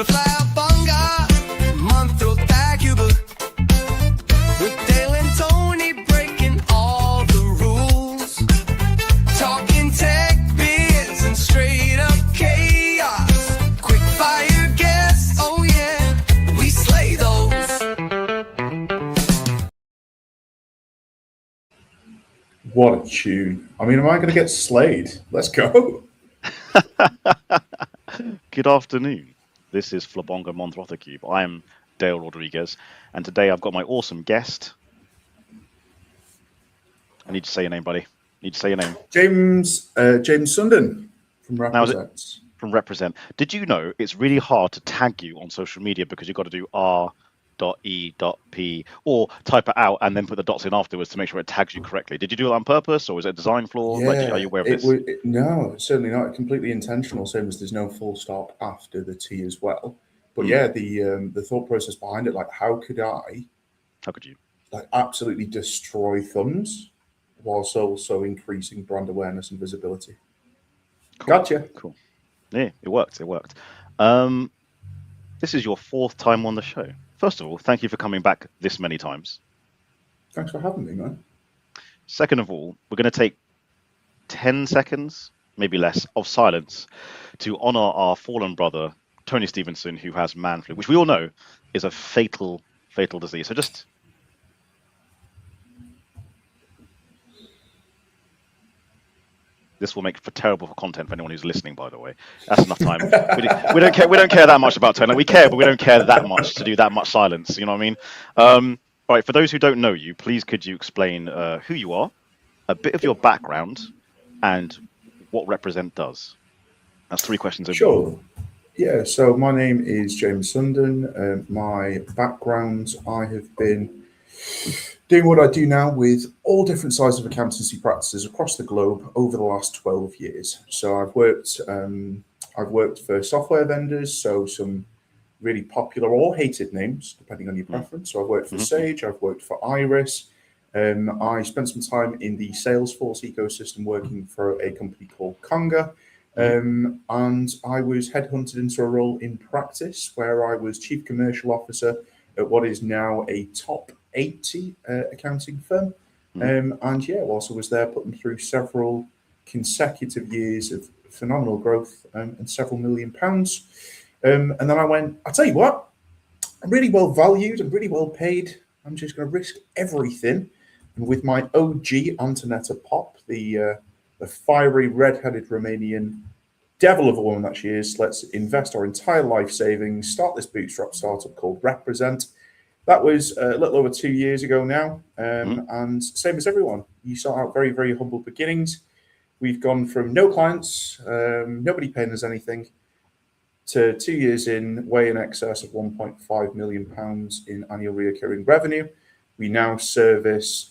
for Flabonga Monthrothacube. With Dale and Tony breaking all the rules. Talking tech, biz, and straight up chaos. Quick fire guests, oh yeah, we slay those. What a tune. I mean, am I going to get slayed? Let's go. Good afternoon. This is Flabonga Monthrothacube. I am Dale Rodriguez, and today I've got my awesome guest. I need to say your name, buddy. Need to say your name. James Sundin from Represent. From Represent. Did you know it's really hard to tag you on social media because you've got to do R.E.P. or type it out and then put the dots in afterwards to make sure it tags you correctly? Did you do it on purpose, or was it a design flaw? Yeah, are you aware of this? No, certainly not. Completely intentional. Same as there's no full stop after the T as well. But yeah, the thought process behind it, like how could you like absolutely destroy thumbs whilst also increasing brand awareness and visibility? Cool. Gotcha. Cool. Yeah, it worked. This is your fourth time on the show. First of all, thank you for coming back this many times. Thanks for having me, man. Second of all, we're going to take 10 seconds, maybe less, of silence to honor our fallen brother, Tony Stevenson, who has man flu, which we all know is a fatal disease. So just... This will make for terrible content for anyone who's listening, by the way. That's enough time. We don't care that much about Tony. We care, but we don't care that much to do that much silence. You know what I mean? Right, for those who don't know you, please could you explain who you are, a bit of your background, and what Represent does? That's 3 questions. Sure. Yeah, so my name is James Sundin. My background, I have been doing what I do now with all different sizes of accountancy practices across the globe over the last 12 years. So I've worked for software vendors, so some really popular or hated names, depending on your preference. So I've worked for Sage, I've worked for R.E.S.U.L.T. I spent some time in the Salesforce ecosystem working for a company called Conga. And I was headhunted into a role in practice where I was chief commercial officer at what is now a top 80 accounting firm. And yeah, whilst I was there, put them through several consecutive years of phenomenal growth and several £1 million. And then I went, I'll tell you what, I'm really well valued, I'm really well paid. I'm just going to risk everything. And with my OG Antonetta Pop, the fiery red-headed Romanian devil of a woman that she is, let's invest our entire life savings, start this bootstrap startup called Represent. That was a little over 2 years ago now. And same as everyone, you start out very, very humble beginnings. We've gone from no clients, nobody paying us anything, to 2 years in, way in excess of £1.5 million in annual recurring revenue. We now service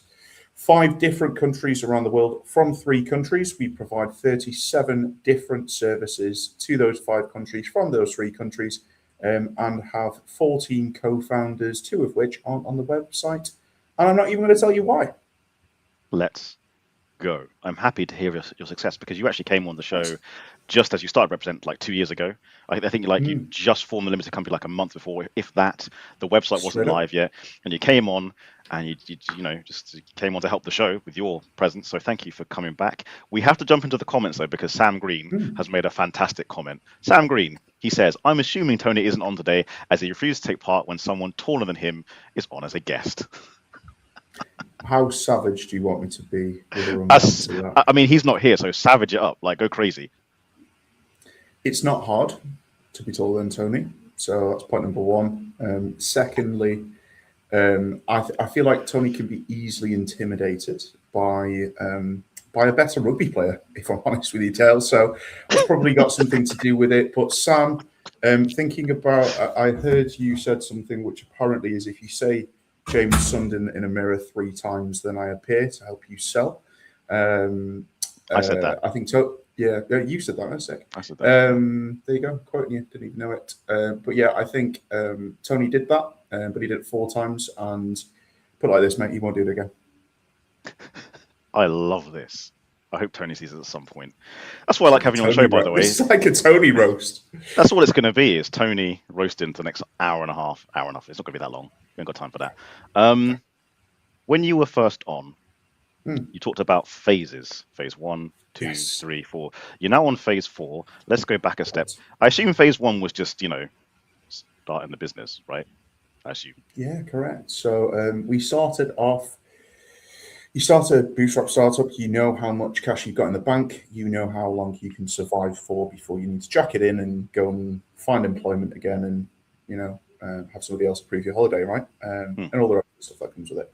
5 different countries around the world from 3 countries. We provide 37 different services to those 5 countries from those 3 countries. And have 14 co-founders, 2 of which aren't on the website. And I'm not even going to tell you why. Let's go. I'm happy to hear your success, because you actually came on the show just as you started Represent, like 2 years ago. I think you just formed the limited company like a month before, if that. The website wasn't live yet, and you came on and you just came on to help the show with your presence. So thank you for coming back. We have to jump into the comments though, because Sam Green has made a fantastic comment. Sam Green, he says, I'm assuming Tony isn't on today as he refused to take part when someone taller than him is on as a guest. How savage do you want me to be? I mean, he's not here, so savage it up, like go crazy. It's not hard to be taller than Tony. So that's point number 1. Secondly, I feel like Tony can be easily intimidated by a better rugby player, if I'm honest with you, Dale. So it's probably got something to do with it. But Sam, thinking about, I heard you said something which apparently is, if you say James Sundin in a mirror 3 times, then I appear to help you sell. I said that. I think so. Yeah, you said that. I said that. There you go. Quoting you. Didn't even know it. But yeah, I think Tony did that, but he did it 4 times. And put it like this, mate, he won't do it again. I love this. I hope Tony sees it at some point. That's why I like having you on the show, by the way. It's like a Tony roast. That's all it's going to be, is Tony roasting for the next hour and a half. It's not going to be that long. We ain't got time for that. When you were first on, you talked about phases. Phase 1, 2, Yes. 3, 4. You're now on phase 4. Let's go back a step. I assume phase 1 was just, starting the business, right? I assume. Yeah, correct. So we started off. You start a bootstrap startup, you know how much cash you've got in the bank, you know how long you can survive for before you need to jack it in and go and find employment again and, have somebody else approve your holiday, right? And all the rest of the stuff that comes with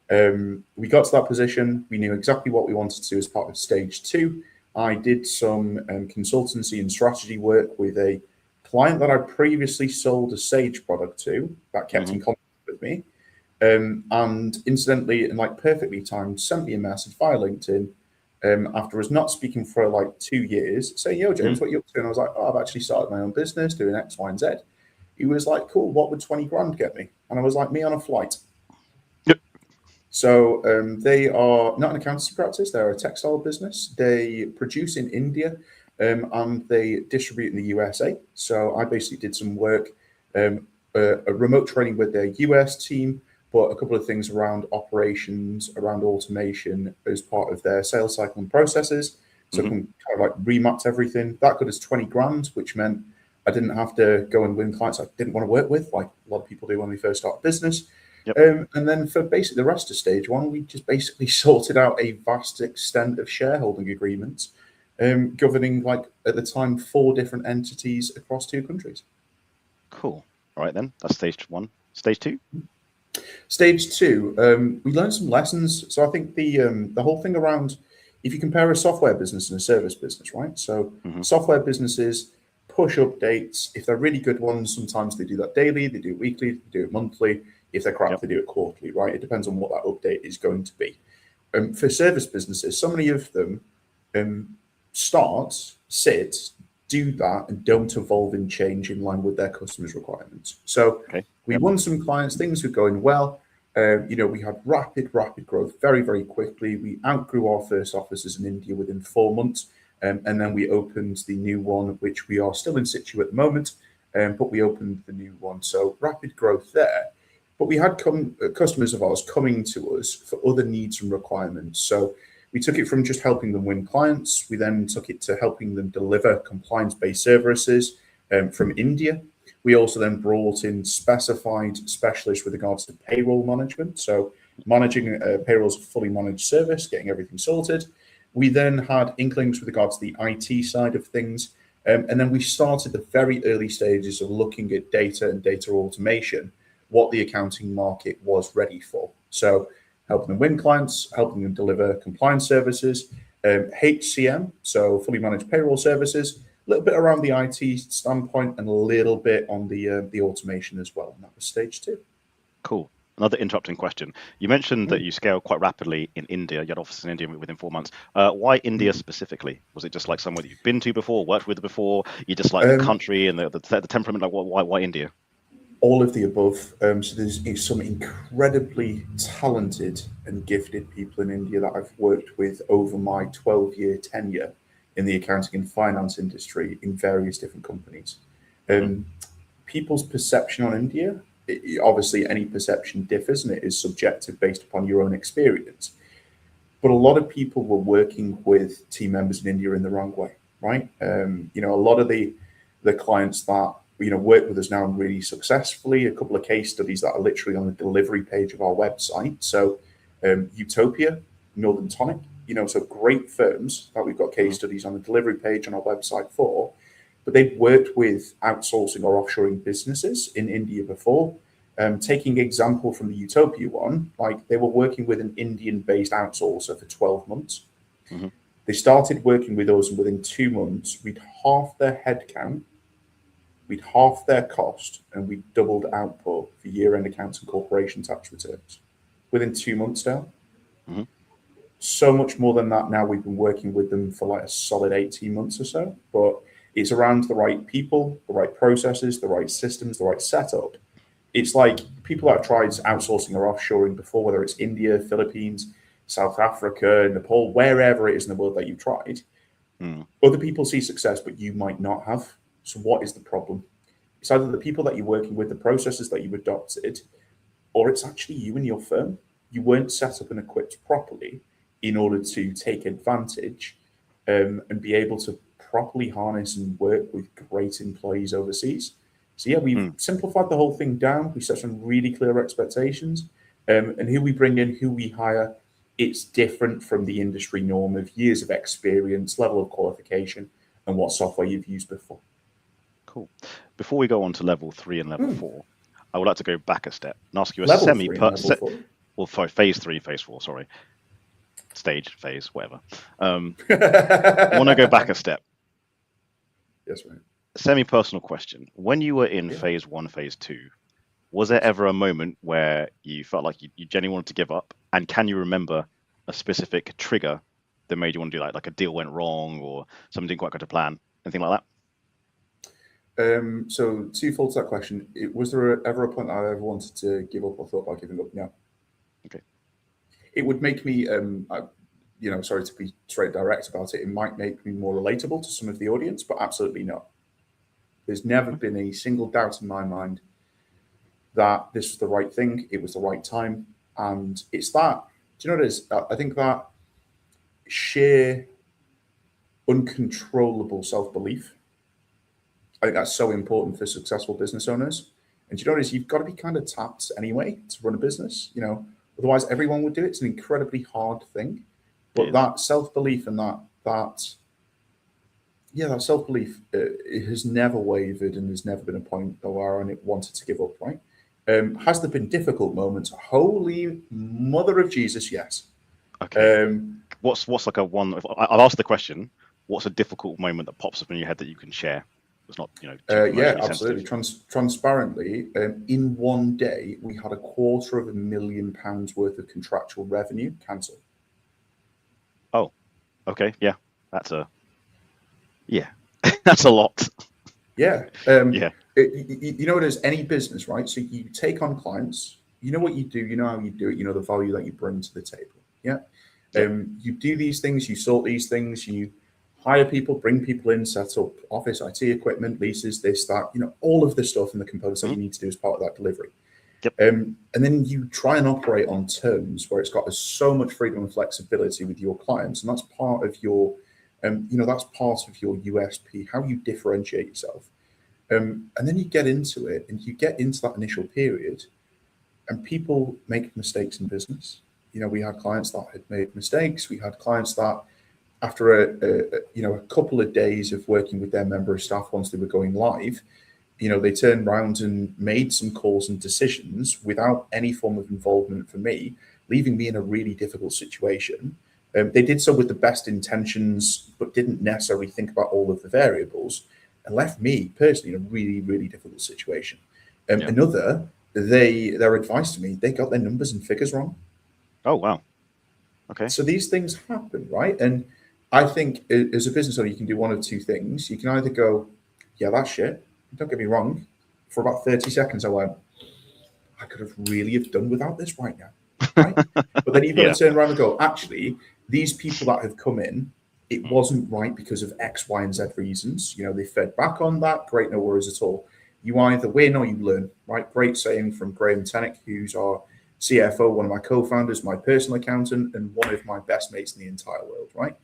it. We got to that position. We knew exactly what we wanted to do as part of stage 2. I did some consultancy and strategy work with a client that I previously sold a Sage product to that kept in contact with me. And incidentally, and like perfectly timed, sent me a message via LinkedIn after us not speaking for like 2 years, saying, "Yo, James, what are you up to?" And I was like, "Oh, I've actually started my own business doing X, Y, and Z." He was like, "Cool, what would 20 grand get me?" And I was like, "Me on a flight." Yep. So they are not an accountancy practice, they're a textile business. They produce in India and they distribute in the USA. So I basically did some work, a remote training with their US team, but a couple of things around operations, around automation as part of their sales cycle and processes. So I can kind of like remapped everything. That got us 20 grand, which meant I didn't have to go and win clients I didn't want to work with, like a lot of people do when they first start a business. Yep. And then for basically the rest of stage 1, we just basically sorted out a vast extent of shareholding agreements, governing, like at the time, 4 different entities across 2 countries. Cool. All right, then. That's stage 1. Stage 2? Stage 2, we learned some lessons. So I think the whole thing around, if you compare a software business and a service business, right? So software businesses push updates. If they're really good ones, sometimes they do that daily, they do it weekly, they do it monthly. If they're crap, they do it quarterly, right? It depends on what that update is going to be. For service businesses, so many of them start, sit, do that, and don't evolve and change in line with their customers' requirements. So we won some clients, things were going well. We had rapid growth very, very quickly. We outgrew our first offices in India within 4 months. And then we opened the new one, which we are still in situ at the moment, but we opened the new one. So rapid growth there. But we had customers of ours coming to us for other needs and requirements. So we took it from just helping them win clients. We then took it to helping them deliver compliance-based services from India. We also then brought in specified specialists with regards to payroll management. So managing payroll is a fully managed service, getting everything sorted. We then had inklings with regards to the IT side of things. And then we started the very early stages of looking at data and data automation, what the accounting market was ready for. So helping them win clients, helping them deliver compliance services, HCM, so fully managed payroll services, a little bit around the IT standpoint, and a little bit on the automation as well. And that was stage 2. Cool. Another interrupting question. You mentioned that you scaled quite rapidly in India. You had offices in India within 4 months. Why India specifically? Was it just like somewhere that you've been to before, worked with before? You just like the country and the temperament? Like why India? All of the above. So there's some incredibly talented and gifted people in India that I've worked with over my 12-year tenure in the accounting and finance industry in various different companies. People's perception on India, obviously any perception differs and it is subjective based upon your own experience. But a lot of people were working with team members in India in the wrong way, right? A lot of the clients that work with us now really successfully, a couple of case studies that are literally on the delivery page of our website. So Utopia, Northern Tonic, so great firms that we've got case studies on the delivery page on our website for, but they've worked with outsourcing or offshoring businesses in India before. Taking example from the Utopia one, like they were working with an Indian-based outsourcer for 12 months. They started working with us, and within 2 months, we'd halved their headcount, we'd halved their cost, and we doubled output for year-end accounts and corporation tax returns within 2 months now. So much more than that now. We've been working with them for like a solid 18 months or so, but it's around the right people, the right processes, the right systems, the right setup. It's like people that have tried outsourcing or offshoring before, whether it's India, Philippines, South Africa, Nepal, wherever it is in the world that you've tried, other people see success, but you might not have. So what is the problem? It's either the people that you're working with, the processes that you've adopted, or it's actually you and your firm. You weren't set up and equipped properly in order to take advantage and be able to properly harness and work with great employees overseas. So yeah, we've simplified the whole thing down. We set some really clear expectations, and who we bring in, who we hire, it's different from the industry norm of years of experience, level of qualification, and what software you've used before. Cool. Before we go on to level 3 and level 4, I would like to go back a step and ask you a Level semi 3 and level 4. Well, sorry, phase 3, phase 4, sorry. Stage, phase, whatever. I want to go back a step. Yes, mate. Semi-personal question. When you were in phase 1, phase 2, was there ever a moment where you felt like you genuinely wanted to give up? And can you remember a specific trigger that made you want to do like a deal went wrong or something didn't quite go to plan, anything like that? So twofold to that question. Was there ever a point that I ever wanted to give up or thought about giving up? No. Okay. It would make me, sorry to be straight direct about it, it might make me more relatable to some of the audience, but absolutely not. There's never been a single doubt in my mind that this was the right thing, it was the right time. And it's that, do you know what it is? I think that sheer uncontrollable self-belief, I think that's so important for successful business owners. And do you know what it is? You've got to be kind of tapped anyway to run a business, otherwise everyone would do it. It's an incredibly hard thing. But that self-belief and that self-belief, it has never wavered, and there's never been a point where I wanted to give up, right? Has there been difficult moments? Holy mother of Jesus, yes. Okay. What's like a one? I'll ask the question. What's a difficult moment that pops up in your head that you can share? It's not, absolutely. Transparently, in one day, we had £250,000 worth of contractual revenue cancelled. Oh, okay. Yeah, that's a lot. Yeah. Yeah. You know, it is any business, right? So you take on clients, you know what you do, you know how you do it, you know the value that you bring to the table. Yeah. You do these things, you sort these things, you hire people, bring people in, set up office, IT equipment, leases, this, that, all of the stuff and the components that you need to do as part of that delivery. Yep. And then you try and operate on terms where it's got so much freedom and flexibility with your clients. And that's part of your, that's part of your USP, how you differentiate yourself. And then you get into it and you get into that initial period and people make mistakes in business. We had clients that had made mistakes. We had clients that after a couple of days of working with their member of staff once they were going live, they turned around and made some calls and decisions without any form of involvement from me, leaving me in a really difficult situation. They did so with the best intentions, but didn't necessarily think about all of the variables and left me personally in a really, really difficult situation. Another, their advice to me, they got their numbers and figures wrong. Oh, wow. Okay. So these things happen, right? And I think as a business owner, you can do one of two things. You can either go, yeah, that's shit. Don't get me wrong. For about 30 seconds, I went, I could have really have done without this right now. Right? But then you've got to turn around and go, actually, these people that have come in, it wasn't right because of X, Y, and Z reasons. They fed back on that. Great, no worries at all. You either win or you learn, right? Great saying from Graham Tennick, who's our CFO, one of my co-founders, my personal accountant, and one of my best mates in the entire world, right?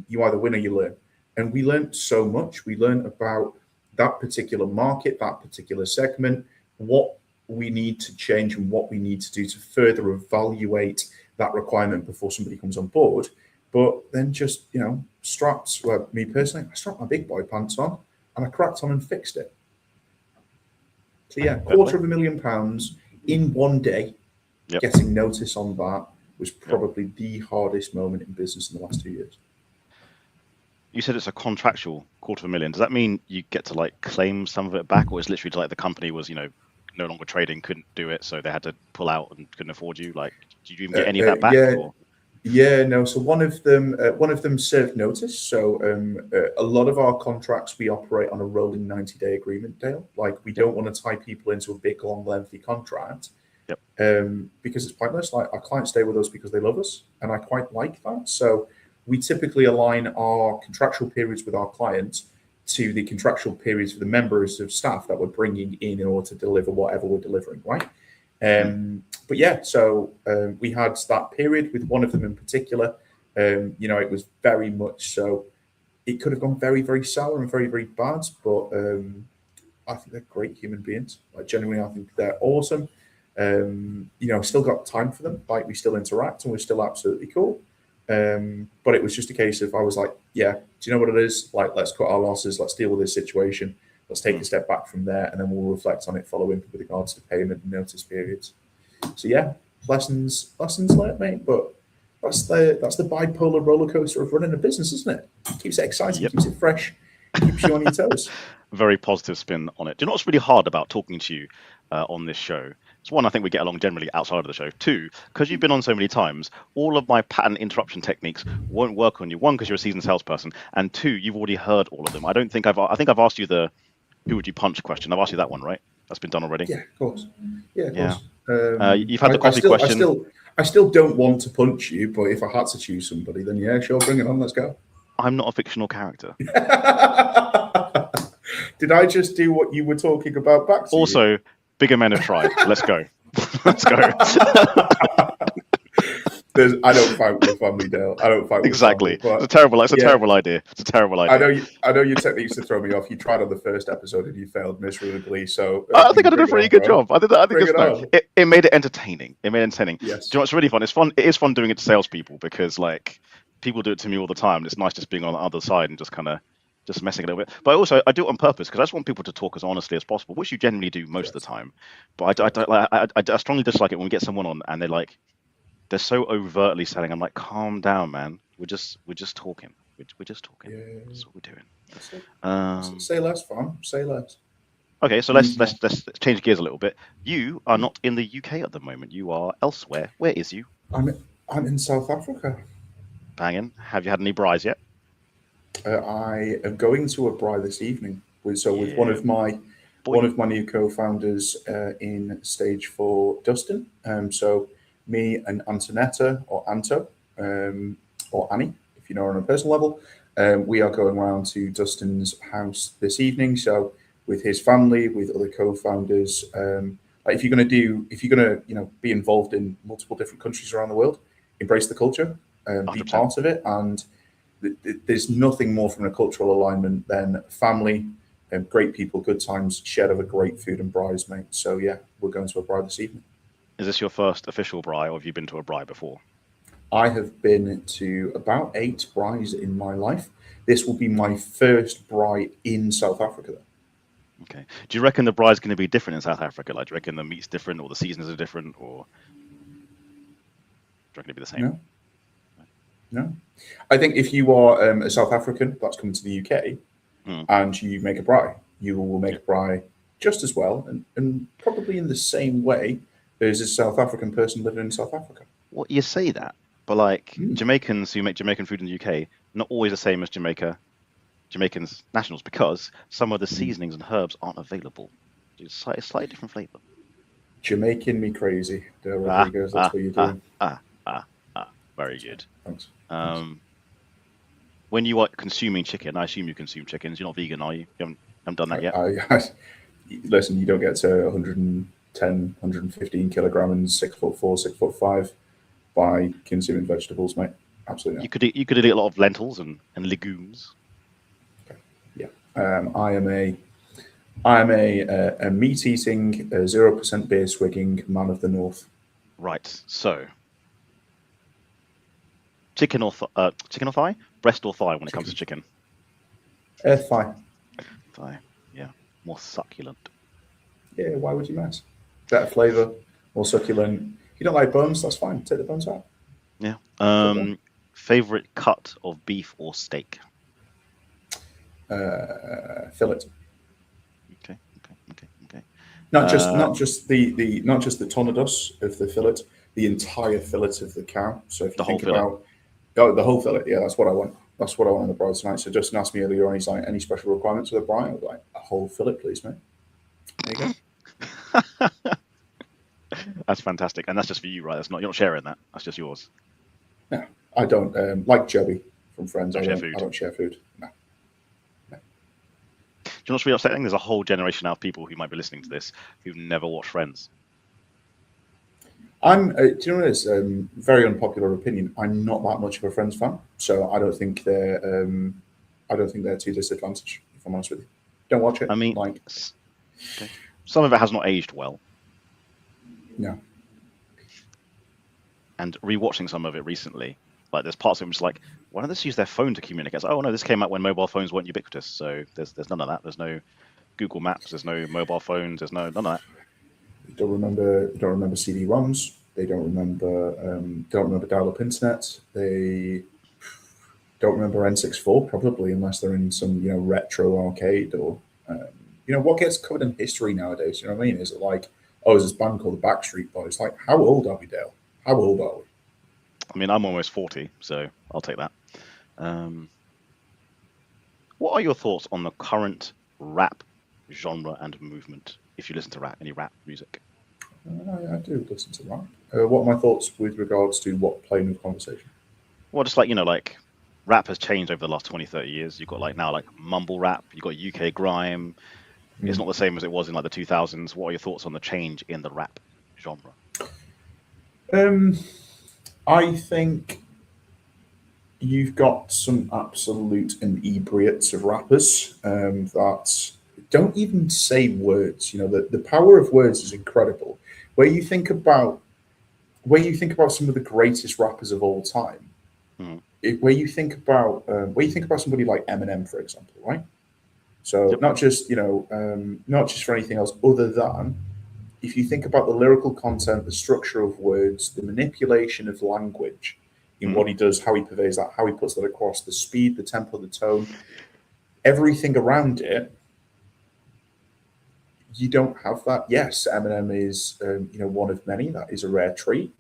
You either win or you learn. And we learned so much. We learned about that particular market, that particular segment, what we need to change and what we need to do to further evaluate that requirement before somebody comes on board. But then just, me personally, I strapped my big boy pants on and I cracked on and fixed it. So yeah, £250,000 in one day. Yep. Getting notice on that was probably the hardest moment in business in the last 2 years. You said it's a contractual $250,000. Does that mean you get to claim some of it back, or is literally the company was, no longer trading, couldn't do it, so they had to pull out and couldn't afford you? Did you even get any of that back? Yeah, no. So one of them served notice. So a lot of our contracts, we operate on a rolling 90-day agreement, Dale. We don't want to tie people into a big, long, lengthy contract because it's pointless. Like, our clients stay with us because they love us, and I quite like that. So we typically align our contractual periods with our clients to the contractual periods for the members of staff that we're bringing in order to deliver whatever we're delivering, right? But yeah, so we had that period with one of them in particular. It was very much so. It could have gone very, very sour and very, very bad, but I think they're great human beings. Like, genuinely, I think they're awesome. Still got time for them. Like, we still interact and we're still absolutely cool. But it was just a case of, I was like, yeah, do you know what it is? Like, let's cut our losses. Let's deal with this situation. Let's take a step back from there, and then we'll reflect on it following with regards to payment and notice periods. So yeah, lessons learned, mate. But that's the bipolar roller coaster of running a business, isn't it? Keeps it exciting, keeps it fresh, keeps you on your toes. Very positive spin on it. Do you know what's really hard about talking to you on this show? It's one, I think we get along generally outside of the show. Two, because you've been on so many times, all of my pattern interruption techniques won't work on you. One, because you're a seasoned salesperson, and two, you've already heard all of them. I think I've asked you the who would you punch question. I've asked you that one, right? That's been done already. Yeah, of course. Yeah, of course. You've had the coffee question. I still don't want to punch you, but if I had to choose somebody, then yeah, sure, bring it on. Let's go. I'm not a fictional character. Did I just do what you were talking about back to also, you? Bigger men have tried. Let's go. Let's go. I don't fight with family, Dale. I don't fight with exactly. Family, it's a terrible idea. It's a terrible idea. I know your techniques to throw me off. You tried on the first episode and you failed miserably. So I think I did a pretty good job. I think it made it entertaining. Yes. Do you know what's really fun? It is fun doing it to salespeople, because like people do it to me all the time. And it's nice just being on the other side and just kind of just messing a little bit. But also I do it on purpose because I just want people to talk as honestly as possible, which you generally do most of the time. But I strongly dislike it when we get someone on and they're so overtly selling. I'm like, calm down, man. We're just talking. We're just talking. Yeah. That's what we're doing. Say less, fam. Say less. Okay, so let's change gears a little bit. You are not in the UK at the moment. You are elsewhere. Where is you? I'm in South Africa. Banging. Have you had any braais yet? I am going to a braai this evening with one of my new co-founders in stage 4, Dustin. So me and Antonetta, or Anto, or Annie, if you know her on a personal level, we are going around to Dustin's house this evening. So with his family, with other co-founders, if you're going to be involved in multiple different countries around the world, embrace the culture, be part of it, and there's nothing more from a cultural alignment than family, great people, good times, shared over great food and braais, mate. So yeah, we're going to a braai this evening. Is this your first official braai, or have you been to a braai before? I have been to about 8 braais in my life. This will be my first braai in South Africa, though. Okay. Do you reckon the braai is going to be different in South Africa? Like, do you reckon the meat's different, or the seasons are different, or do you reckon it'll be the same? No. I think if you are a South African that's coming to the UK and you make a braai, you will make a braai just as well and probably in the same way as a South African person living in South Africa. Well, you say that, but like Jamaicans who make Jamaican food in the UK, not always the same as Jamaicans nationals, because some of the seasonings and herbs aren't available. It's slightly different flavor. Jamaican me crazy, Del Rodriguez. That's what you're doing. Very good. Thanks. When you are consuming chicken, I assume you consume chickens. You're not vegan, are you? You haven't done that yet? Listen, you don't get to 110, 115 kilograms and 6'4", 6'5" by consuming vegetables, mate. Absolutely not. You could eat a lot of lentils and legumes. Okay. Yeah. I am a meat-eating, 0% beer swigging man of the north. Right. So, chicken or thigh? Breast or thigh when it comes to chicken? Thigh. Thigh. Yeah. More succulent. Yeah. Why would you mess? Better flavor, more succulent. If you don't like bones, that's fine. Take the bones out. Yeah. Favorite cut of beef or steak? Fillet. Okay. Not just the tonadus of the fillet, the entire fillet of the cow. So if you think about the whole fillet, yeah, that's what I want. That's what I want on the braai tonight. So Justin asked me earlier on, he's like, any special requirements for the braai? I was like, a whole fillet, please, mate. There you go. That's fantastic, and that's just for you, right? That's not, you're not sharing that. That's just yours. No, I don't like Joey from Friends. Don't I share don't. food. I don't share food. No. Do you know what's really upsetting? There's a whole generation now of people who might be listening to this who've never watched Friends. Do you know what it is? Very unpopular opinion. I'm not that much of a Friends fan, so I don't think they're. I don't think they're too disadvantaged. If I'm honest with you, don't watch it. I mean, like, okay. Some of it has not aged well. no. And rewatching some of it recently, like there's parts of it which is like, why don't they just use their phone to communicate? It's like, oh no, this came out when mobile phones weren't ubiquitous, so there's none of that. There's no Google Maps. There's no mobile phones. There's none of that. Don't remember CD-ROMs. They don't remember dial-up internet. They don't remember N64 probably, unless they're in some retro arcade or what gets covered in history nowadays. You know what I mean? Is it like, oh, there's this band called the Backstreet Boys? Like, how old are we, Dale? How old are we? I mean, I'm almost 40, so I'll take that. What are your thoughts on the current rap genre and movement? If you listen to any rap music. I do listen to rap. What are my thoughts with regards to what plane of conversation? Well, just like rap has changed over the last 20, 30 years. You've got now mumble rap. You've got UK grime. It's not the same as it was in the 2000s. What are your thoughts on the change in the rap genre? I think you've got some absolute inebriates of rappers that don't even say words. The power of words is incredible. Where you think about some of the greatest rappers of all time, where you think about somebody like Eminem, for example, right? So not just for anything else other than, if you think about the lyrical content, the structure of words, the manipulation of language in what he does, how he purveys that, how he puts that across, the speed, the tempo, the tone, everything around it, you don't have that. Yes, Eminem is one of many. That is a rare treat.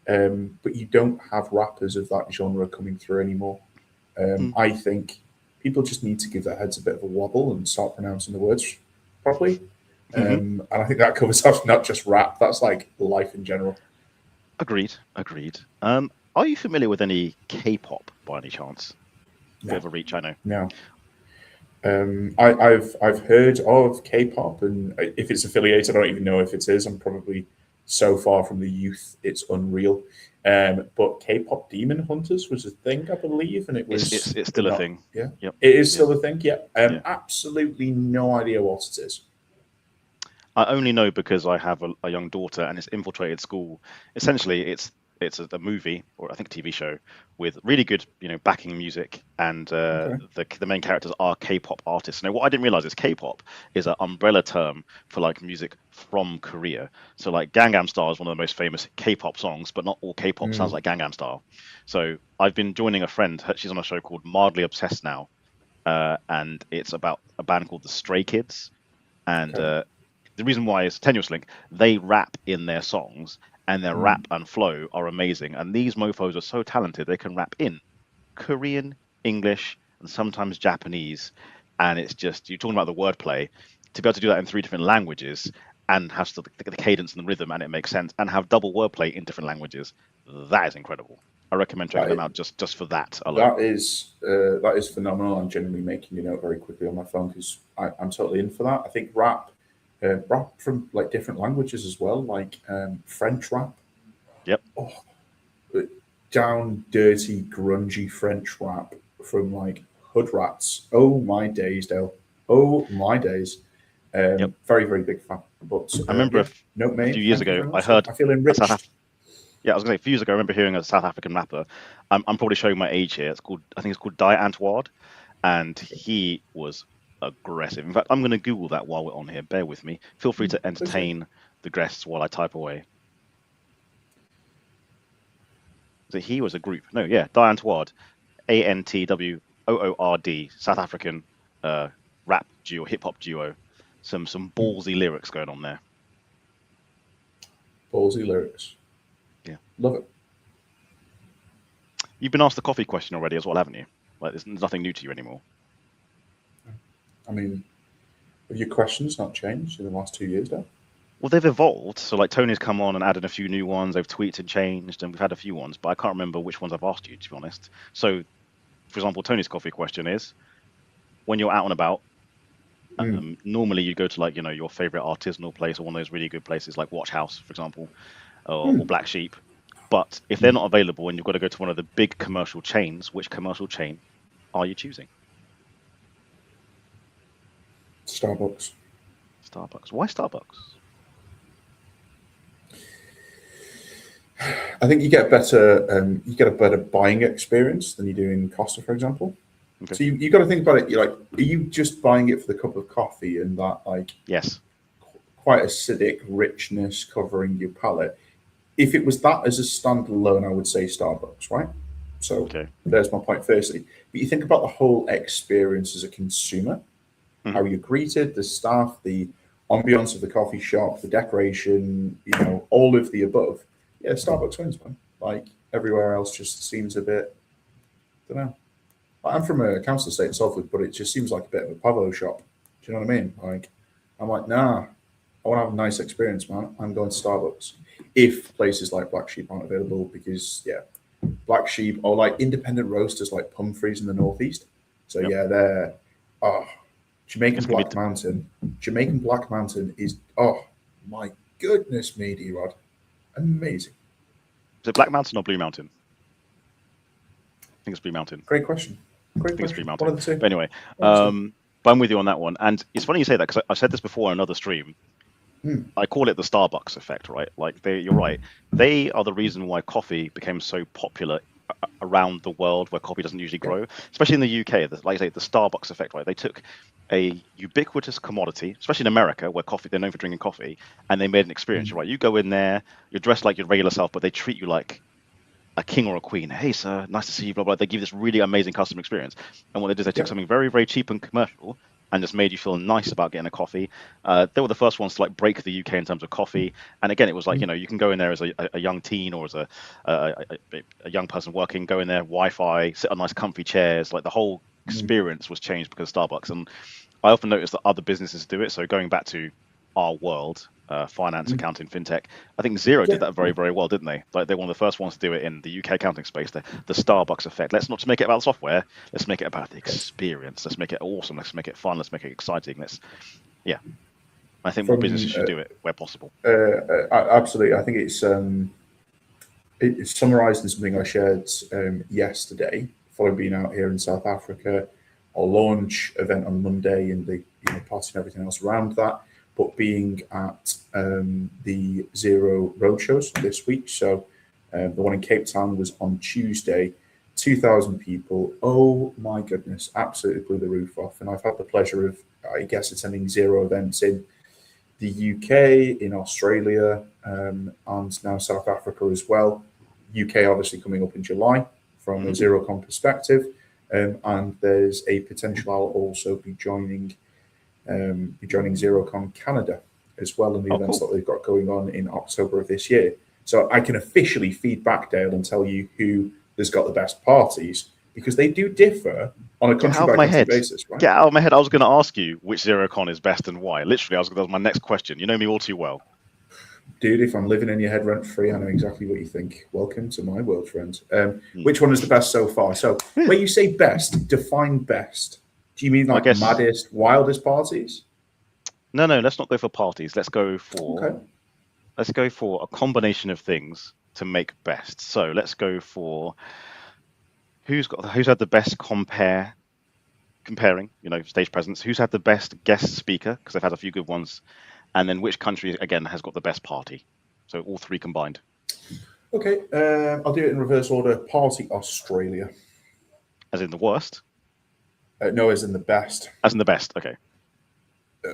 But you don't have rappers of that genre coming through anymore. I think people just need to give their heads a bit of a wobble and start pronouncing the words properly. And I think that covers off not just rap. That's like life in general. Agreed. Are you familiar with any K-pop by any chance? No. Bit of a reach, I know. No. I've heard of K-pop, and if it's affiliated, I don't even know if it is. I'm probably so far from the youth, it's unreal. But K-pop Demon Hunters was a thing, I believe, and it's still a thing. Yeah, yep. It is still a thing. Yeah. Absolutely no idea what it is. I only know because I have a young daughter, and it's infiltrated school. Essentially, it's a movie, or I think a TV show, with really good backing music, and the main characters are K-pop artists. Now, what I didn't realize is K-pop is an umbrella term for music from Korea. So Gangnam Style is one of the most famous K-pop songs, but not all K-pop sounds like Gangnam Style. So I've been joining a friend. She's on a show called Mildly Obsessed now, and it's about a band called the Stray Kids, and the reason why is tenuous link. They rap in their songs, and their rap and flow are amazing. And these mofos are so talented, they can rap in Korean, English, and sometimes Japanese. And it's just, you're talking about the wordplay, to be able to do that in 3 different languages and have the cadence and the rhythm, and it makes sense, and have double wordplay in different languages. That is incredible. I recommend checking them out just for that alone. That is phenomenal. I'm genuinely making a note very quickly on my phone because I'm totally in for that. I think rap from different languages as well, like French rap. Yep. Oh, down dirty, grungy French rap from Hood Rats. Oh my days, Dale. Oh my days. Very, very big fan. But I remember a few years ago, I heard. I feel enriched. I was going to say, a few years ago, I remember hearing a South African rapper. I'm probably showing my age here. I think it's called Die Antwoord, and he was aggressive. In fact, I'm going to Google that while we're on here. Bear with me. Feel free to entertain the guests while I type away. So he was a group. No, yeah, Die Antwoord, ANTWOORD, South African rap duo, hip hop duo. Some ballsy lyrics going on there. Ballsy lyrics. Yeah, love it. You've been asked the coffee question already as well, haven't you? There's nothing new to you anymore. I mean, have your questions not changed in the last 2 years, though? Well, they've evolved. So like Tony's come on and added a few new ones. They've tweaked and changed, and we've had a few ones, but I can't remember which ones I've asked you, to be honest. So, for example, Tony's coffee question is: when you're out and about, normally you go to like your favorite artisanal place or one of those really good places like Watch House, for example, or Black Sheep. But if they're not available and you've got to go to one of the big commercial chains, which commercial chain are you choosing? Starbucks. Starbucks. Why Starbucks? I think you get a better buying experience than you do in Costa, for example. Okay. So you got to think about it. You're like, are you just buying it for the cup of coffee and that like Yes. quite acidic richness covering your palate? If it was that as a standalone, I would say Starbucks, right? So Okay. there's my point. Firstly, but you think about the whole experience as a consumer, how you're greeted, the staff, the ambience of the coffee shop, the decoration, all of the above. Yeah, Starbucks wins, man. Like everywhere else just seems a bit, I don't know. I'm from a council estate in Salford, but it just seems like a bit of a Pavo shop. Do you know what I mean? Like, I'm like, nah, I want to have a nice experience, man. I'm going to Starbucks. If places like Black Sheep aren't available, because, yeah, Black Sheep or like independent roasters like Pumphrey's in the Northeast. So, yeah, they're, Jamaican Black Mountain. Jamaican Black Mountain is, oh, my goodness me, D-Rod. Amazing. Is it Black Mountain or Blue Mountain? I think it's Blue Mountain. Great question. Great I think it's question. Blue Mountain. One of the two. But anyway, but I'm with you on that one. And it's funny you say that because I said this before on another stream. I call it the Starbucks effect, right? Like you're right. They are the reason why coffee became so popular around the world where coffee doesn't usually grow, especially in the UK. Like I say, the Starbucks effect, right? They took a ubiquitous commodity, especially in America where they're known for drinking coffee, and they made an experience, right? You go in there, you're dressed like your regular self, but they treat you like a king or a queen. Hey, sir, nice to see you, blah, blah. They give this really amazing customer experience. And what they did is they took something very, very cheap and commercial and just made you feel nice about getting a coffee. They were the first ones to like break the UK in terms of coffee. And again, it was like, you can go in there as a young teen or as a young person working, go in there, Wi-Fi, sit on nice comfy chairs. Like the whole experience was changed because of Starbucks. And I often notice that other businesses do it. So going back to R.E.S.U.L.T, finance, accounting, fintech. I think Xero did that very, very well, didn't they? Like they're one of the first ones to do it in the UK accounting space. The Starbucks effect. Let's not just make it about the software. Let's make it about the experience. Let's make it awesome. Let's make it fun. Let's make it exciting. I think more businesses should do it where possible. Absolutely. I think it's summarised in something I shared yesterday, following being out here in South Africa. Our launch event on Monday and the party and everything else around that. But being at the Xero roadshows this week, so the one in Cape Town was on Tuesday, 2,000 people. Oh my goodness, absolutely blew the roof off. And I've had the pleasure of, I guess, attending Xero events in the UK, in Australia, and now South Africa as well. UK obviously coming up in July from a XeroCon perspective, and there's a potential I'll also be joining XeroCon Canada as well in the events that they've got going on in October of this year. So I can officially feed back, Dale, and tell you who has got the best parties, because they do differ on a country-by-country basis, right? Get out of my head. I was going to ask you which XeroCon is best and why. Literally, that was my next question. You know me all too well. Dude, if I'm living in your head rent-free, I know exactly what you think. Welcome to my world, friend. Which one is the best so far? So when you say best, define best. Do you mean like maddest, wildest parties? No, let's not go for parties. Let's go for a combination of things to make best. So let's go for who's had the best comparing, stage presence, who's had the best guest speaker, because they've had a few good ones, and then which country again has got the best party. So all three combined. Okay, I'll do it in reverse order. Party Australia. As in the worst? No, as in the best. As in the best, okay.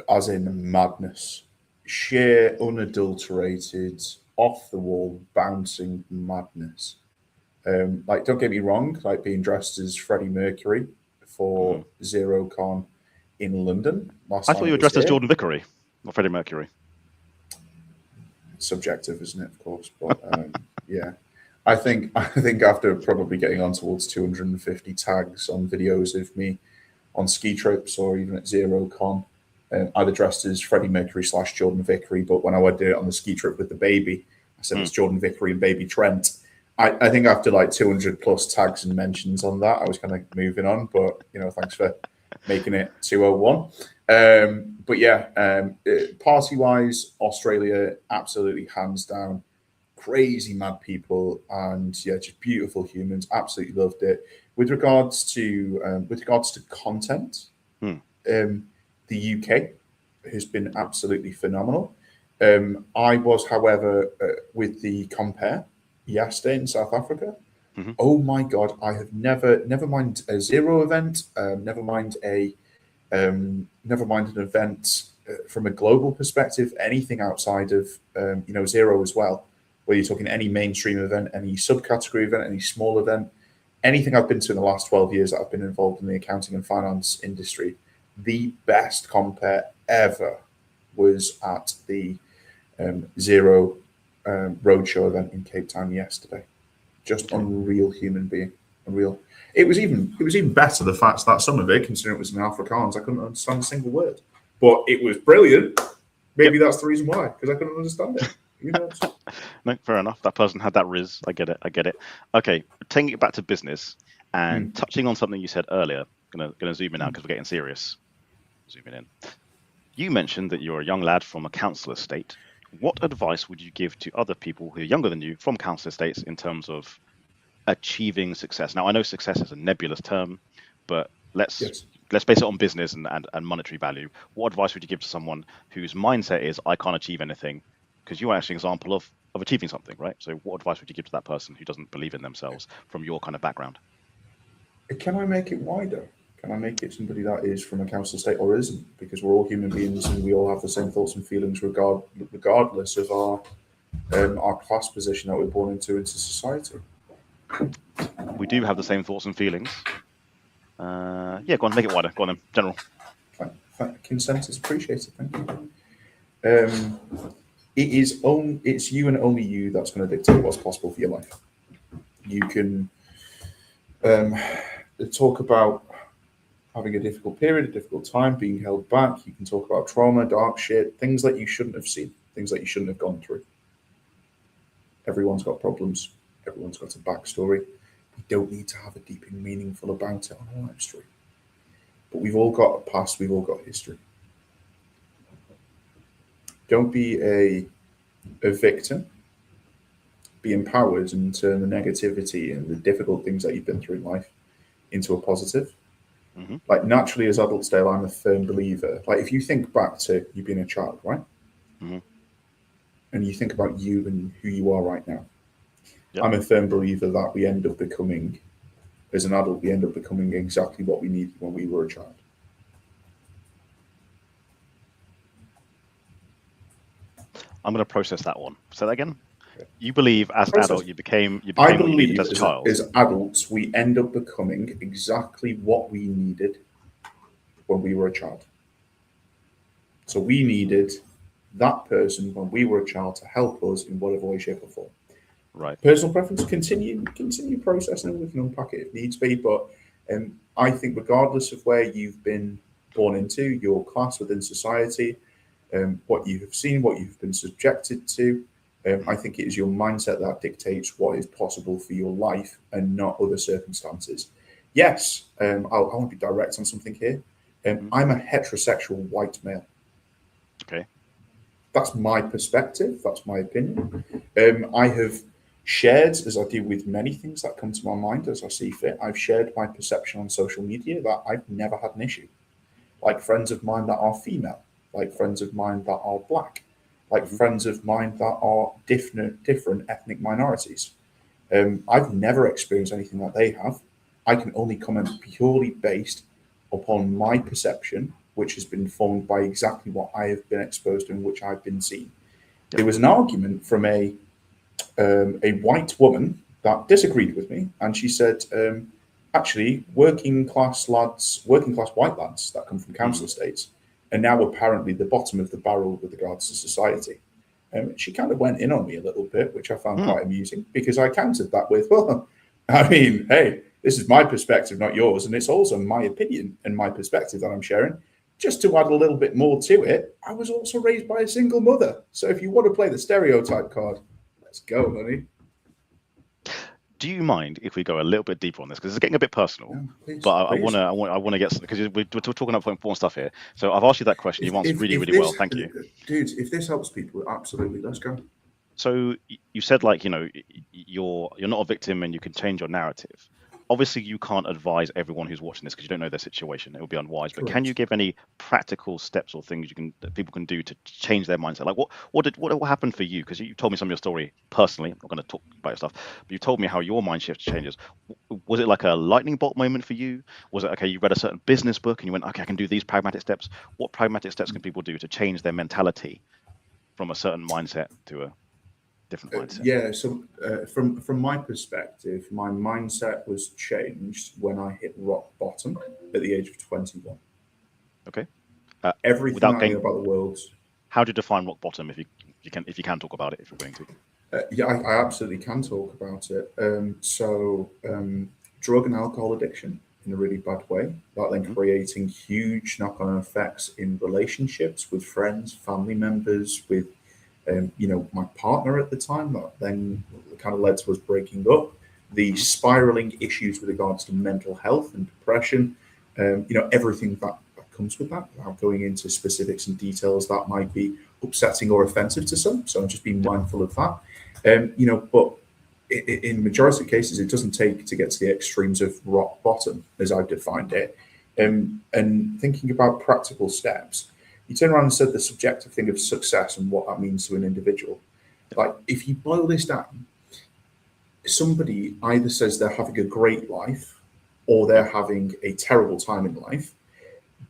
As in madness. Sheer, unadulterated, off-the-wall, bouncing madness. Like, don't get me wrong, like being dressed as Freddie Mercury for XeroCon in London. I thought you were dressed as Jordan Vickery, not Freddie Mercury. Subjective, isn't it, of course? But yeah. I think after probably getting on towards 250 tags on videos of me on ski trips or even at XeroCon, either dressed as Freddie Mercury / Jordan Vickery, but when I did it on the ski trip with the baby, I said it's Jordan Vickery and baby Trent. I think after like 200 plus tags and mentions on that, I was kind of moving on, but thanks for making it 201. But yeah, party-wise, Australia, absolutely hands down, crazy mad people, and yeah, just beautiful humans. Absolutely loved it. With regards to content, the UK has been absolutely phenomenal. I was, however, with the compare yesterday in South Africa. Oh my God, I have never mind a zero event, never mind an event from a global perspective, anything outside of zero as well, whether you're talking any mainstream event, any subcategory event, any small event, anything I've been to in the last 12 years that I've been involved in the accounting and finance industry, the best compare ever was at the Zero roadshow event in Cape Town yesterday. Just unreal human being, unreal. It was even better the fact that some of it, considering it was in Afrikaans, I couldn't understand a single word, but it was brilliant. Maybe that's the reason why, because I couldn't understand it. No, fair enough. That person had that riz. I get it. Okay, taking it back to business and touching on something you said earlier. Gonna zoom in now because we're getting serious. Zooming in. You mentioned that you're a young lad from a council estate. What advice would you give to other people who are younger than you from council estates in terms of achieving success? Now, I know success is a nebulous term, but let's base it on business and monetary value. What advice would you give to someone whose mindset is, I can't achieve anything? Because you are actually an example of achieving something, right? So what advice would you give to that person who doesn't believe in themselves from your kind of background? Can I make it wider? Can I make it somebody that is from a council estate or isn't? Because we're all human beings and we all have the same thoughts and feelings regardless of our class position that we're born into society. We do have the same thoughts and feelings. Yeah, go on, make it wider. Go on then, general. Consent is appreciated. Thank you. It's you and only you that's going to dictate what's possible for your life. You can talk about having a difficult period, a difficult time, being held back. You can talk about trauma, dark shit, things that you shouldn't have seen, things that you shouldn't have gone through. Everyone's got problems. Everyone's got a backstory. We don't need to have a deep and meaningful about it on a live stream. But we've all got a past. We've all got history. Don't be a victim. Be empowered and turn the negativity and the difficult things that you've been through in life into a positive. Like naturally as adults, Dale, I'm a firm believer. Like if you think back to you being a child, right? And you think about you and who you are right now. Yep. I'm a firm believer that we end up becoming, as an adult, we end up becoming exactly what we needed when we were a child. I'm going to process that one. Say that again. You believe as an adult you became what you needed as a child. As adults, we end up becoming exactly what we needed when we were a child. So we needed that person when we were a child to help us in whatever way, shape, or form. Right. Personal preference, continue processing, and we can unpack it if needs be. But I think regardless of where you've been born into, your class within society, what you have seen, what you've been subjected to, I think it is your mindset that dictates what is possible for your life and not other circumstances. Yes, I want to be direct on something here. I'm a heterosexual white male. Okay. That's my perspective. That's my opinion. I have shared, as I do with many things that come to my mind as I see fit, I've shared my perception on social media that I've never had an issue. Like friends of mine that are female, like friends of mine that are black, like friends of mine that are different ethnic minorities. I've never experienced anything that they have. I can only comment purely based upon my perception, which has been formed by exactly what I have been exposed to and which I've been seen. There was an argument from a white woman that disagreed with me, and she said, actually, working class white lads that come from council estates are now apparently the bottom of the barrel with regards to society. She kind of went in on me a little bit, which I found quite amusing, because I countered that with, well, I mean, hey, this is my perspective, not yours, and it's also my opinion and my perspective that I'm sharing. just to add a little bit more to it, I was also raised by a single mother. So if you want to play the stereotype card, let's go, honey. Do you mind if we go a little bit deeper on this, because it's getting a bit personal? Yeah, please, but I please. want to get, because we're talking about important stuff here. So I've asked you that question. You've answered really well. Thank you, dudes. If this helps people, absolutely, let's go. So you said, like, you know, you're not a victim and you can change your narrative. Obviously, you can't advise everyone who's watching this because you don't know their situation. It would be unwise. But can you give any practical steps or things that people can do to change their mindset? Like what happened for you? Because you told me some of your story personally. I'm not going to talk about your stuff, but you told me how your mind shift changes. Was it like a lightning bolt moment for you? Was it, okay, you read a certain business book and you went, okay, I can do these pragmatic steps? What pragmatic steps can people do to change their mentality from a certain mindset to a different mindset? Yeah, so from my perspective, my mindset was changed when I hit rock bottom at the age of 21. Okay. Everything I knew about the world. How do you define rock bottom, if you can talk about it, if you're willing to? Yeah, I absolutely can talk about it. Drug and alcohol addiction in a really bad way, that then creating huge knock-on effects in relationships with friends, family members, with my partner at the time, that then kind of led to us breaking up, the spiraling issues with regards to mental health and depression, everything that comes with that, without going into specifics and details that might be upsetting or offensive to some. So I'm just being mindful of that. But in majority of cases, it doesn't take to get to the extremes of rock bottom, as I've defined it. And thinking about practical steps, you turn around and said the subjective thing of success and what that means to an individual. Like, if you boil this down, somebody either says they're having a great life or they're having a terrible time in life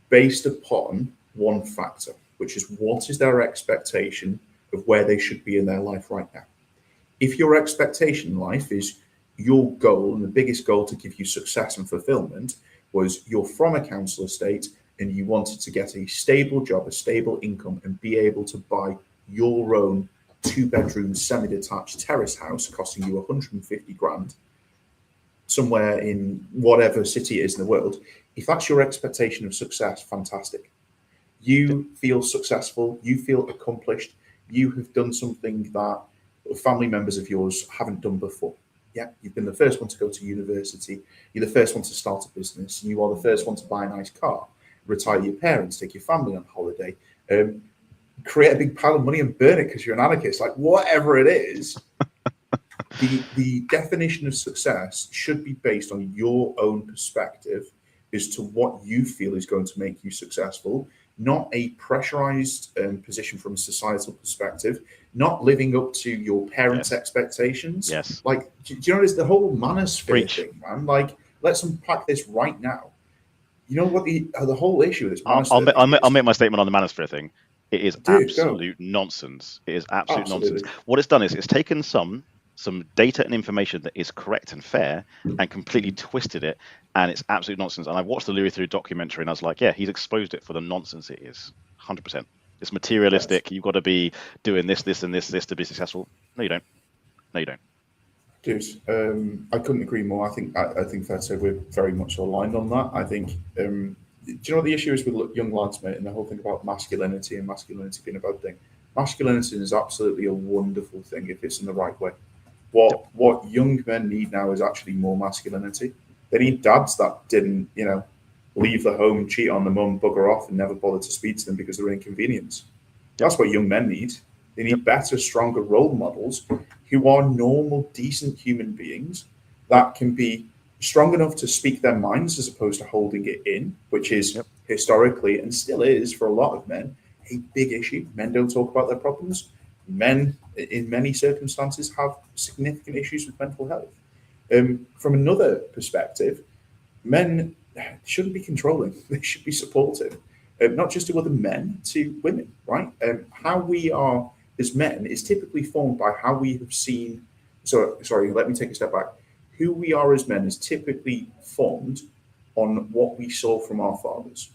based upon one factor, which is what is their expectation of where they should be in their life right now. If your expectation in life is your goal, and the biggest goal to give you success and fulfillment was you're from a council estate and you wanted to get a stable job, a stable income, and be able to buy your own 2-bedroom semi-detached terrace house costing you 150 grand somewhere in whatever city it is in the world. If that's your expectation of success, fantastic. You feel successful, you feel accomplished, you have done something that family members of yours haven't done before. Yeah, you've been the first one to go to university, you're the first one to start a business, you are the first one to buy a nice car, retire your parents, take your family on holiday, create a big pile of money and burn it because you're an anarchist. Like, whatever it is, the definition of success should be based on your own perspective as to what you feel is going to make you successful, not a pressurized position from a societal perspective, not living up to your parents' expectations. Yes. Like, do you know, there's the whole manosphere thing, man. Like, let's unpack this right now. You know what the whole issue with this manosphere I'll make my statement on the manosphere thing. It is absolute nonsense. It is absolute nonsense. What it's done is it's taken some data and information that is correct and fair and completely twisted it, and it's absolute nonsense. And I watched the Louis Theroux documentary and I was like, yeah, he's exposed it for the nonsense it is. 100%. It's materialistic. Yes. You've got to be doing this, and this to be successful. No, you don't. Dude, I couldn't agree more. I think fair to say we're very much aligned on that. I think, do you know what the issue is with young lads, mate, and the whole thing about masculinity and masculinity being a bad thing? Masculinity is absolutely a wonderful thing if it's in the right way. What young men need now is actually more masculinity. They need dads that didn't, leave the home, cheat on the mum, bugger off, and never bother to speak to them because they're inconvenience. That's what young men need. They need better, stronger role models who are normal, decent human beings that can be strong enough to speak their minds as opposed to holding it in, which is historically and still is for a lot of men a big issue. Men don't talk about their problems. Men, in many circumstances, have significant issues with mental health. From another perspective, men shouldn't be controlling. They should be supportive, not just to other men, to women, right? How we are as men is typically formed by how we have seen. Sorry, let me take a step back. Who we are as men is typically formed on what we saw from our fathers,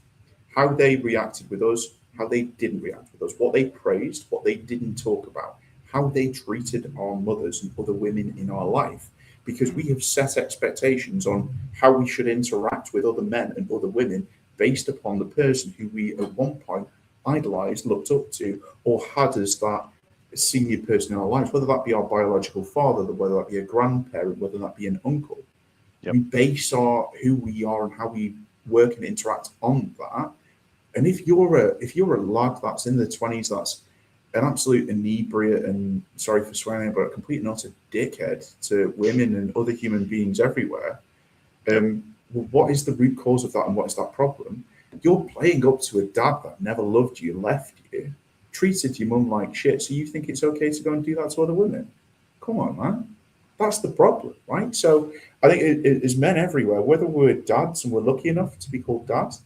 how they reacted with us, how they didn't react with us, what they praised, what they didn't talk about, how they treated our mothers and other women in our life, because we have set expectations on how we should interact with other men and other women based upon the person who we at one point idolized, looked up to, or had as that senior person in our lives, whether that be our biological father, whether that be a grandparent, whether that be an uncle. Yep. We base who we are and how we work and interact on that. And if you're a lad that's in the 20s, that's an absolute inebriate and, sorry for swearing, but a complete and utter dickhead to women and other human beings everywhere, what is the root cause of that, and what is that problem? You're playing up to a dad that never loved you, left you, treated your mum like shit, so you think it's okay to go and do that to other women? Come on, man. That's the problem, right? So I think it is men everywhere, whether we're dads and we're lucky enough to be called dads,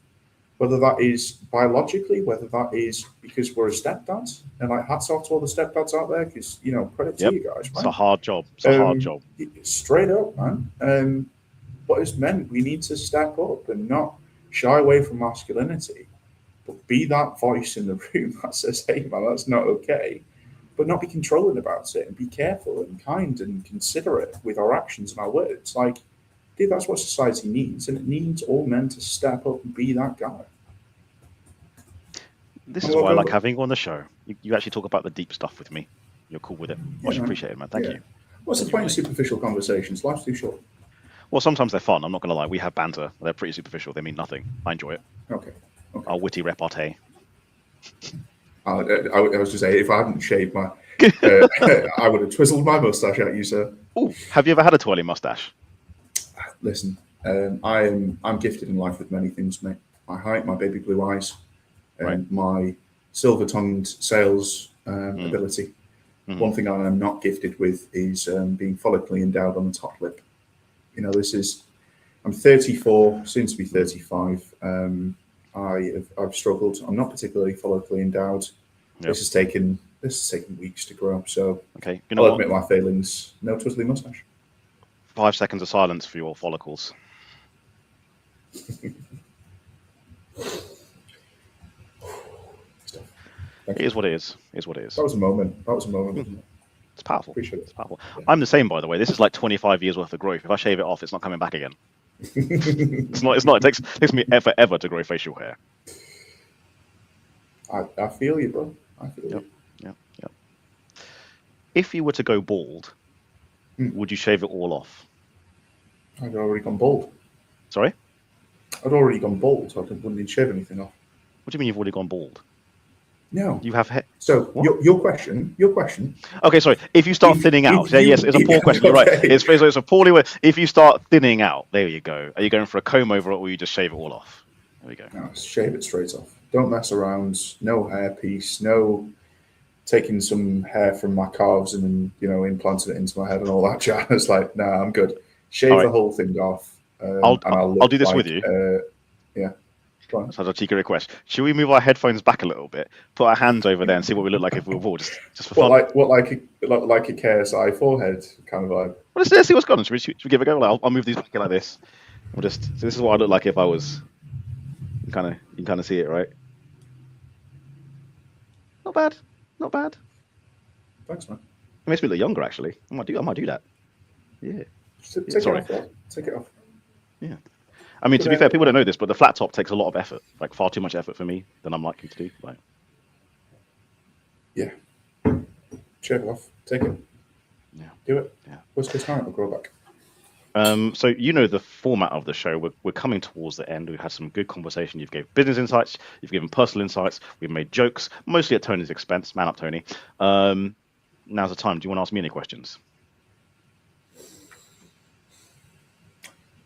whether that is biologically, whether that is because we're a stepdad, and like hats off to all the stepdads out there, because, you know, credit to you guys, man. It's a hard job. It's a hard job. Straight up, man. But as men, we need to step up and not shy away from masculinity, but be that voice in the room that says, hey, man, that's not okay. But not be controlling about it, and be careful and kind and considerate with our actions and our words. Like, dude, that's what society needs, and it needs all men to step up and be that guy. This is why I like having you on the show. You actually talk about the deep stuff with me. You're cool with it. Much appreciated, man. Thank you. What's the point of superficial conversations? Life's too short. Well, sometimes they're fun. I'm not going to lie. We have banter. They're pretty superficial. They mean nothing. I enjoy it. Okay. Our witty repartee. I was to say, if I hadn't shaved my, I would have twizzled my mustache at you, sir. Oh, have you ever had a twirly mustache? Listen, I'm gifted in life with many things, mate. My height, my baby blue eyes, and my silver-tongued sales ability. Mm-hmm. One thing I am not gifted with is being follically endowed on the top lip. You know, I'm 34, soon to be 35. I've struggled. I'm not particularly follically endowed. Yep. This has taken weeks to grow up. So okay, I'll admit my failings. No twizzly mustache. 5 seconds of silence for your follicles. It is what it is. It is what it is. That was a moment. Wasn't it? It's powerful. Appreciate it. It's powerful. Yeah. I'm the same, by the way. This is like 25 years worth of growth. If I shave it off, it's not coming back again. It's not. It takes me ever to grow facial hair. I feel you, bro. I feel you. Yep. If you were to go bald, would you shave it all off? I'd already gone bald. Sorry? I'd already gone bald, so I wouldn't need to shave anything off. What do you mean you've already gone bald? No. You have hair. So your question. Okay, sorry. If you start thinning out, yes, it's a poor question. You're right. It's a poorly way. If you start thinning out, there you go. Are you going for a comb over it, or you just shave it all off? There we go. No, shave it straight off. Don't mess around. No hair piece. No taking some hair from my calves and then, you know, implanting it into my head and all that jazz. It's like, nah, I'm good. Shave the whole thing off. I'll do this with you. Yeah. That's a cheeky request. Should we move our headphones back a little bit, put our hands over there, and see what we look like if we were bald, just for fun? Like a KSI forehead kind of vibe. Well, let's see what's going on. Should we give it a go? Like, I'll move these back like this. So this is what I look like if I was. You can kind of see it, right? Not bad. Thanks, man. It makes me look younger, actually. I might do that. Yeah. Take it off. Yeah. I mean, to be fair, people don't know this, but the flat top takes a lot of effort, like far too much effort for me than I'm likely to do. Like, yeah, shave it off, take it, do it. Yeah. What's this time? We'll grow back. So you know the format of the show. We're coming towards the end. We've had some good conversation. You've gave business insights. You've given personal insights. We've made jokes, mostly at Tony's expense. Man up, Tony. Now's the time. Do you want to ask me any questions?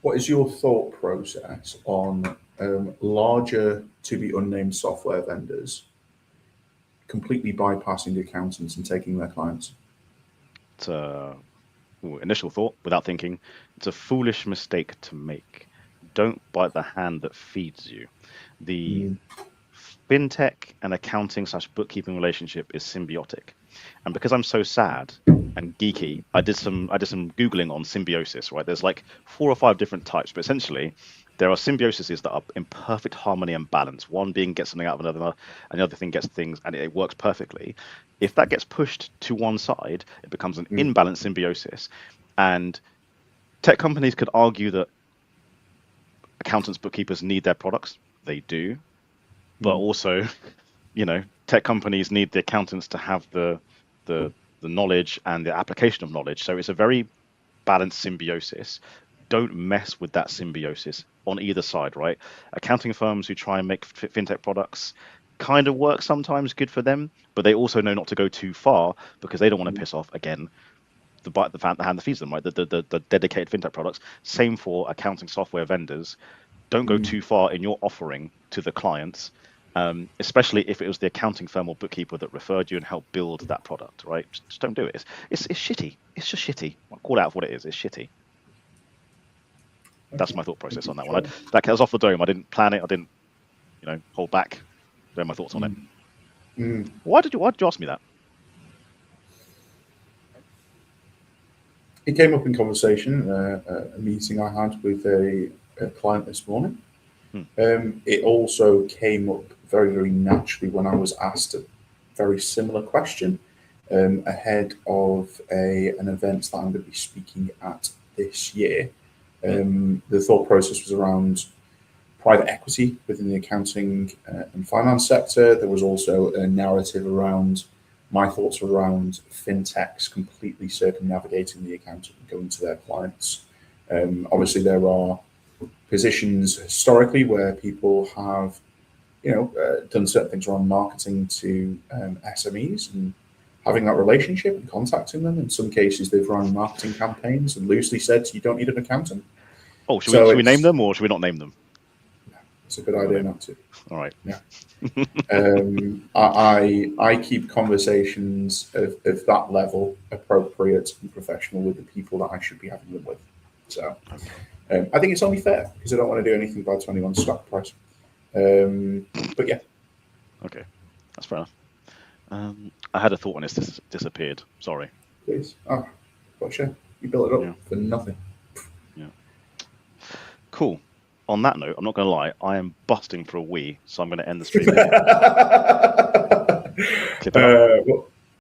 What is your thought process on larger to-be-unnamed software vendors completely bypassing the accountants and taking their clients? It's initial thought, without thinking, it's a foolish mistake to make. Don't bite the hand that feeds you. The fintech and accounting / bookkeeping relationship is symbiotic. And because I'm so sad and geeky, I did some Googling on symbiosis, right? There's like 4 or 5 different types, but essentially there are symbioses that are in perfect harmony and balance. One being gets something out of another, and the other thing gets things, and it works perfectly. If that gets pushed to one side, it becomes an imbalanced symbiosis. And tech companies could argue that accountants, bookkeepers need their products. they do, but also, you know, tech companies need the accountants to have the knowledge and the application of knowledge. So it's a very balanced symbiosis. Don't mess with that symbiosis on either side, right? Accounting firms who try and make fintech products kind of work sometimes, good for them, but they also know not to go too far because they don't want to piss off, again, the hand that feeds them, right? The dedicated fintech products. Same for accounting software vendors. Don't go too far in your offering to the clients, especially if it was the accounting firm or bookkeeper that referred you and helped build that product, right? Just don't do it. It's shitty. It's just shitty. I'll call it out for what it is. It's shitty. That's my thought process on that one. That was off the dome. I didn't plan it. I didn't, hold back. They're my thoughts on it. Why did you ask me that? It came up in conversation, a meeting I had with a client this morning. It also came up very, very naturally when I was asked a very similar question ahead of an event that I'm going to be speaking at this year. The thought process was around private equity within the accounting and finance sector. There was also a narrative around my thoughts around fintechs completely circumnavigating the accountant and going to their clients. Obviously, there are positions historically where people have, done certain things around marketing to SMEs and having that relationship and contacting them. In some cases, they've run marketing campaigns and loosely said, you don't need an accountant. Oh, should we name them or should we not name them? It's a good idea not to. All right. Yeah. I keep conversations of that level appropriate and professional with the people that I should be having them with. So I think it's only fair because I don't want to do anything by 21 stock price. But yeah. Okay, that's fair enough. I had a thought when it's disappeared. Sorry. Please. Oh, gotcha. You built it up for nothing. Yeah. Cool. On that note, I'm not going to lie, I am busting for a wee, so I'm going to end the stream.